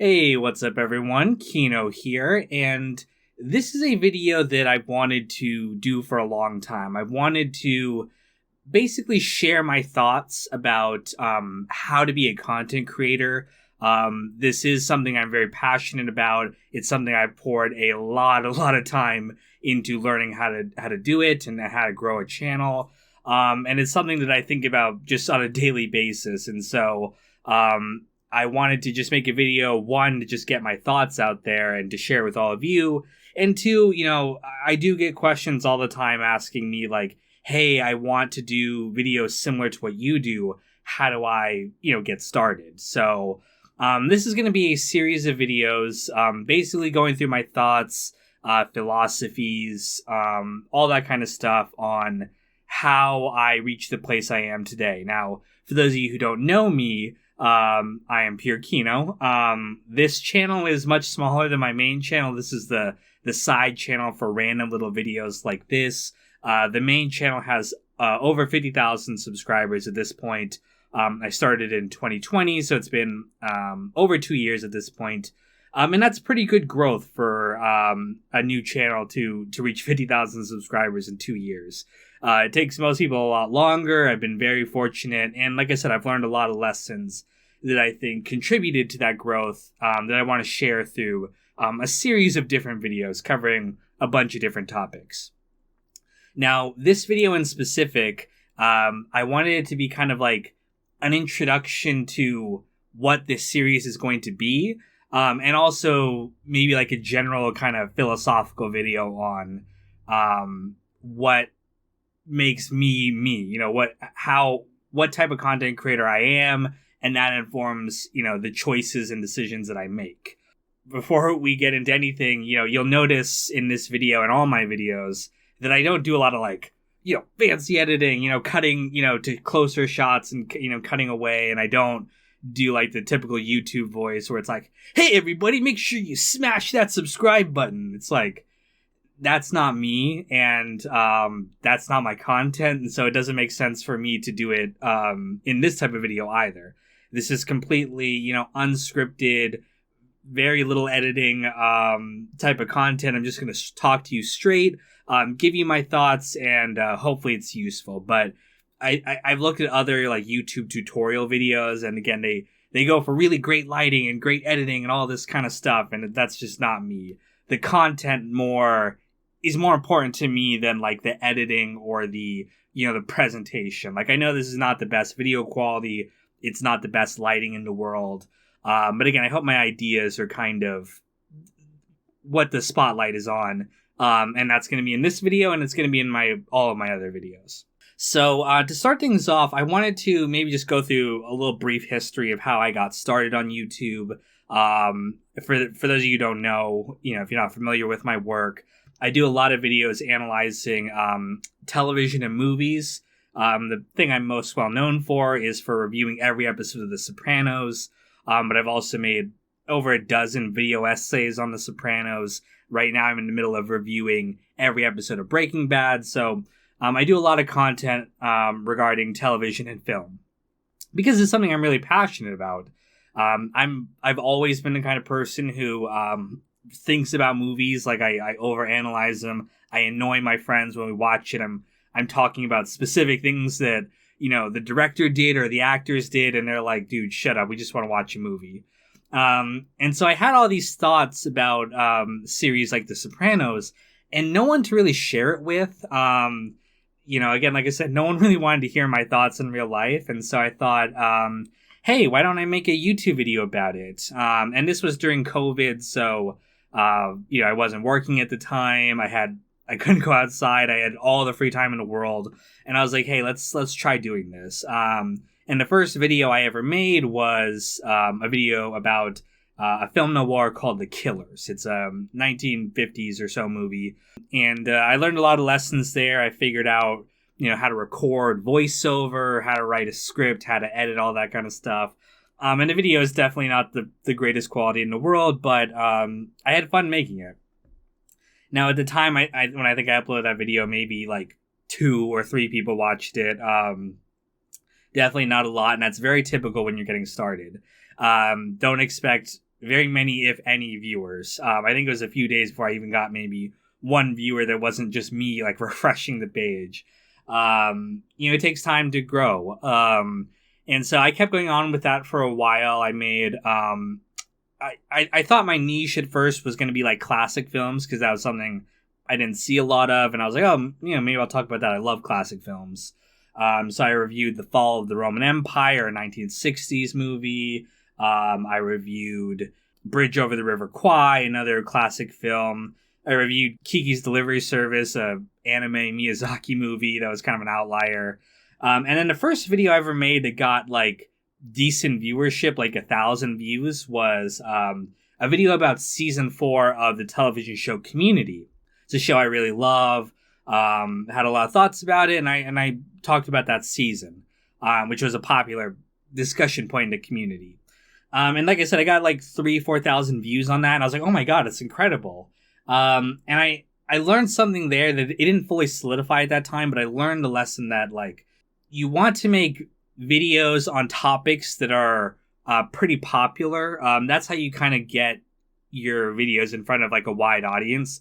Hey, what's up everyone? Kino here, and this is a video that I've wanted to do for a long time. I've wanted to basically share my thoughts about how to be a content creator. This is something I'm very passionate about. It's something I've poured a lot of time into learning how to do it and how to grow a channel. And it's something that I think about just on a daily basis. And so I wanted to just make a video, one, to just get my thoughts out there and to share with all of you. And two, I do get questions all the time asking me like, hey, I want to do videos similar to what you do. How do I, get started? So this is going to be a series of videos, basically going through my thoughts, philosophies, all that kind of stuff on how I reached the place I am today. Now, for those of you who don't know me, I am Pure Kino. This channel is much smaller than my main channel. This is the side channel for random little videos like this. The main channel has over 50,000 subscribers at this point. I started in 2020, so it's been over 2 years at this point. And that's pretty good growth for a new channel to reach 50,000 subscribers in 2 years. It takes most people a lot longer. I've been very fortunate. And like I said, I've learned a lot of lessons that I think contributed to that growth that I want to share through a series of different videos covering a bunch of different topics. Now, this video in specific, I wanted it to be kind of like an introduction to what this series is going to be, and also maybe like a general kind of philosophical video on what makes me, what type of content creator I am, and that informs, the choices and decisions that I make. Before we get into anything, you'll notice in this video and all my videos that I don't do a lot of fancy editing, cutting, to closer shots and, cutting away. And I don't do like the typical YouTube voice where it's like, hey, everybody, make sure you smash that subscribe button. It's like, that's not me. And that's not my content. And so it doesn't make sense for me to do it in this type of video either. This is completely, unscripted, very little editing type of content. I'm just going to talk to you straight. Give you my thoughts, and hopefully it's useful. But I've looked at other like YouTube tutorial videos, and again, they go for really great lighting and great editing and all this kind of stuff, and that's just not me. The content is more important to me than like the editing or the the presentation. Like, I know this is not the best video quality, it's not the best lighting in the world, but again, I hope my ideas are kind of what the spotlight is on. And that's going to be in this video, and it's going to be in all of my other videos. So to start things off, I wanted to maybe just go through a little brief history of how I got started on YouTube. For those of you who don't know, if you're not familiar with my work, I do a lot of videos analyzing television and movies. The thing I'm most well known for is for reviewing every episode of The Sopranos, but I've also made over a dozen video essays on The Sopranos. Right now, I'm in the middle of reviewing every episode of Breaking Bad. So I do a lot of content regarding television and film because it's something I'm really passionate about. I've always been the kind of person who thinks about movies like I overanalyze them. I annoy my friends when we watch it. I'm talking about specific things that the director did or the actors did, and they're like, "Dude, shut up. We just want to watch a movie." And so I had all these thoughts about series like The Sopranos, and no one to really share it with. Again, like I said, no one really wanted to hear my thoughts in real life, and so I thought, hey, why don't I make a YouTube video about it? And this was during COVID, so I wasn't working at the time. I couldn't go outside. I had all the free time in the world, and I was like, hey, let's try doing this. And the first video I ever made was a video about a film noir called The Killers. It's a 1950s or so movie. And I learned a lot of lessons there. I figured out, how to record voiceover, how to write a script, how to edit, all that kind of stuff. And the video is definitely not the greatest quality in the world, but I had fun making it. Now, at the time, when I think I uploaded that video, maybe like 2 or 3 people watched it. Definitely not a lot, and that's very typical when you're getting started. Don't expect very many, if any, viewers. I think it was a few days before I even got maybe one viewer that wasn't just me like refreshing the page. It takes time to grow. And so I kept going on with that for a while. I made, I thought my niche at first was going to be like classic films, because that was something I didn't see a lot of. And I was like, oh, maybe I'll talk about that. I love classic films. So I reviewed The Fall of the Roman Empire, a 1960s movie. I reviewed Bridge Over the River Kwai, another classic film. I reviewed Kiki's Delivery Service, a anime Miyazaki movie that was kind of an outlier. And then the first video I ever made that got like decent viewership, like 1,000 views, was a video about season 4 of the television show Community. It's a show I really love. Had a lot of thoughts about it, and I talked about that season, which was a popular discussion point in the community. And like I said, I got like 4,000 views on that, and I was like, oh my god, it's incredible. And I learned something there that it didn't fully solidify at that time, but I learned the lesson that like you want to make videos on topics that are pretty popular. That's how you kind of get your videos in front of like a wide audience.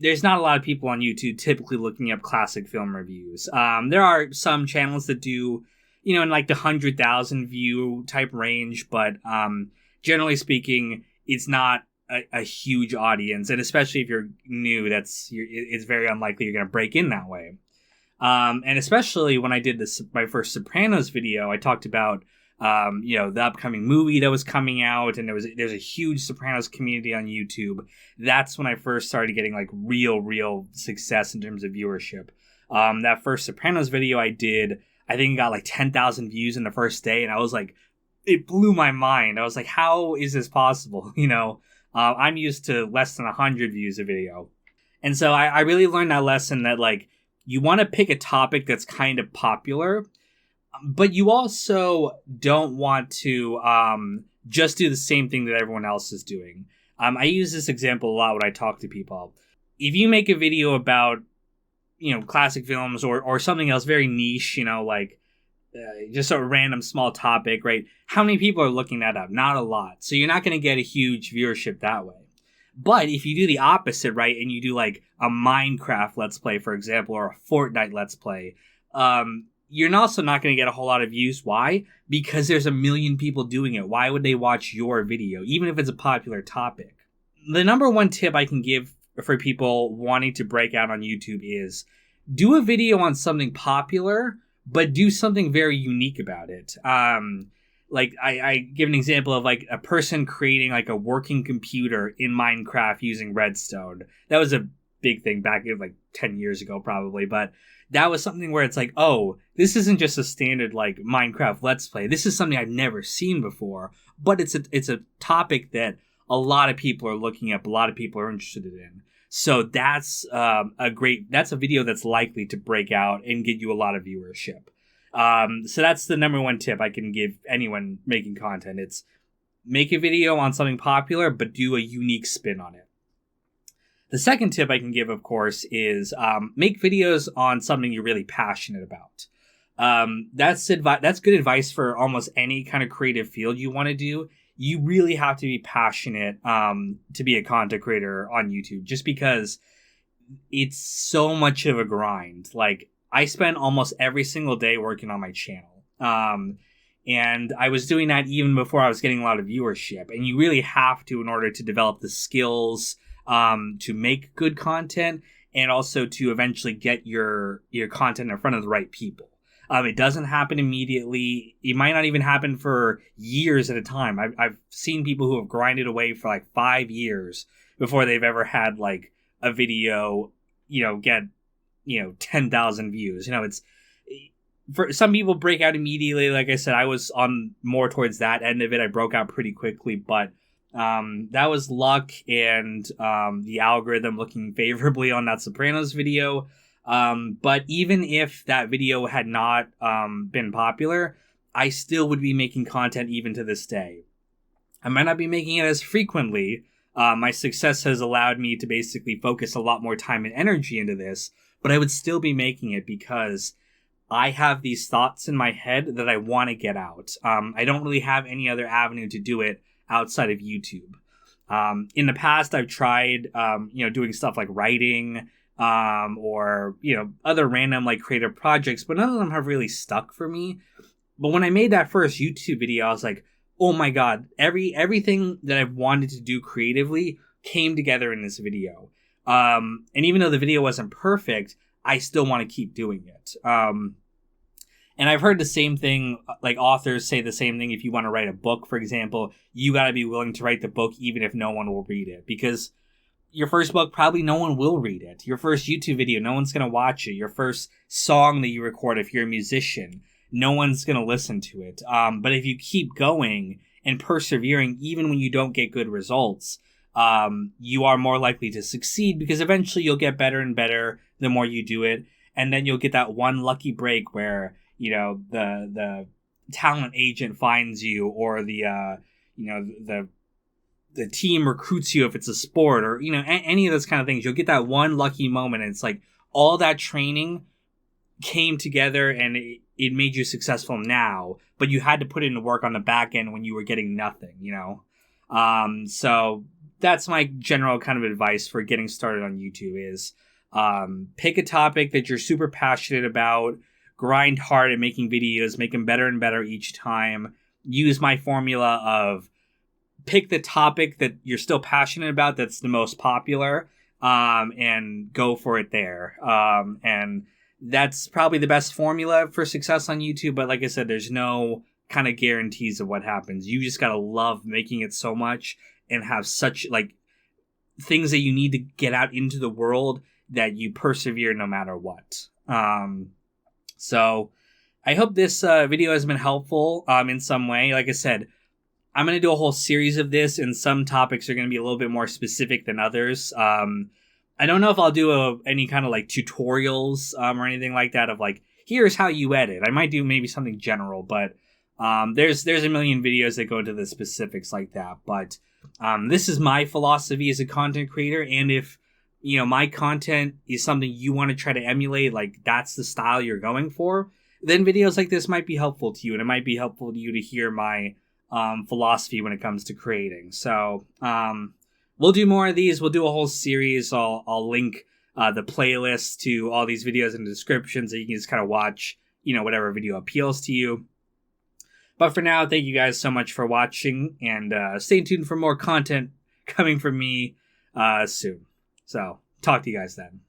There's not a lot of people on YouTube typically looking up classic film reviews. There are some channels that do, in like the 100,000 view type range, but generally speaking, it's not a huge audience, and especially if you're new, it's very unlikely you're going to break in that way. And especially when I did my first Sopranos video, I talked about the upcoming movie that was coming out, and there's a huge Sopranos community on YouTube. That's when I first started getting like real success in terms of viewership. That first Sopranos video I did, I think it got like 10,000 views in the first day, and I was like, it blew my mind. I was like, how is this possible? I'm used to less than 100 views a video. And so I really learned that lesson that like, you want to pick a topic that's kind of popular, but you also don't want to just do the same thing that everyone else is doing. I use this example a lot when I talk to people. If you make a video about, classic films or something else very niche, just a random small topic, right? How many people are looking that up? Not a lot. So you're not going to get a huge viewership that way. But if you do the opposite, right, and you do like a Minecraft Let's Play, for example, or a Fortnite Let's Play, you're also not going to get a whole lot of views. Why? Because there's a million people doing it. Why would they watch your video, even if it's a popular topic? The number one tip I can give for people wanting to break out on YouTube is do a video on something popular, but do something very unique about it. Like I give an example of like a person creating like a working computer in Minecraft using redstone. That was a big thing back in like 10 years ago probably, but that was something where it's like, oh, this isn't just a standard like Minecraft Let's Play. This is something I've never seen before, but it's a topic that a lot of people are looking up, a lot of people are interested in. So that's that's a video that's likely to break out and get you a lot of viewership. So that's the number one tip I can give anyone making content. It's make a video on something popular, but do a unique spin on it. The second tip I can give, of course, is make videos on something you're really passionate about. That's good advice for almost any kind of creative field you want to do. You really have to be passionate to be a content creator on YouTube, just because it's so much of a grind. Like, I spend almost every single day working on my channel. And I was doing that even before I was getting a lot of viewership. And you really have to in order to develop the skills to make good content, and also to eventually get your content in front of the right people. It doesn't happen immediately. It might not even happen for years at a time. I've seen people who have grinded away for like 5 years before they've ever had like a video, get 10,000 views. It's, for some people, break out immediately. Like I said, I was on more towards that end of it. I broke out pretty quickly, but that was luck and the algorithm looking favorably on that Sopranos video. But even if that video had not been popular, I still would be making content even to this day. I might not be making it as frequently. My success has allowed me to basically focus a lot more time and energy into this, but I would still be making it because I have these thoughts in my head that I want to get out. I don't really have any other avenue to do it outside of YouTube. In the past, I've tried, doing stuff like writing, or, other random like creative projects, but none of them have really stuck for me. But when I made that first YouTube video, I was like, oh my God, everything that I've wanted to do creatively came together in this video. And even though the video wasn't perfect, I still want to keep doing it. And I've heard the same thing, like authors say the same thing. If you want to write a book, for example, you got to be willing to write the book even if no one will read it. Because your first book, probably no one will read it. Your first YouTube video, no one's going to watch it. Your first song that you record, if you're a musician, no one's going to listen to it. But if you keep going and persevering, even when you don't get good results, you are more likely to succeed, because eventually you'll get better and better the more you do it. And then you'll get that one lucky break where, the talent agent finds you, or the team recruits you if it's a sport, or, any of those kind of things. You'll get that one lucky moment, and it's like all that training came together and it made you successful now, but you had to put in the work on the back end when you were getting nothing, So that's my general kind of advice for getting started on YouTube is, pick a topic that you're super passionate about, grind hard at making videos, make them better and better each time. Use my formula of pick the topic that you're still passionate about that's the most popular, and go for it there. And that's probably the best formula for success on YouTube. But like I said, there's no kind of guarantees of what happens. You just got to love making it so much and have such like things that you need to get out into the world that you persevere no matter what. So I hope this video has been helpful in some way. Like I said, I'm going to do a whole series of this, and some topics are going to be a little bit more specific than others. I don't know if I'll do any kind of like tutorials or anything like that of like, here's how you edit. I might do maybe something general, but there's a million videos that go into the specifics like that. But this is my philosophy as a content creator, and if my content is something you want to try to emulate, like that's the style you're going for, then videos like this might be helpful to you, and it might be helpful to you to hear my philosophy when it comes to creating. So we'll do more of these. We'll do a whole series. I'll link the playlist to all these videos in the description so you can just kind of watch, whatever video appeals to you. But for now, thank you guys so much for watching, and stay tuned for more content coming from me soon. So, talk to you guys then.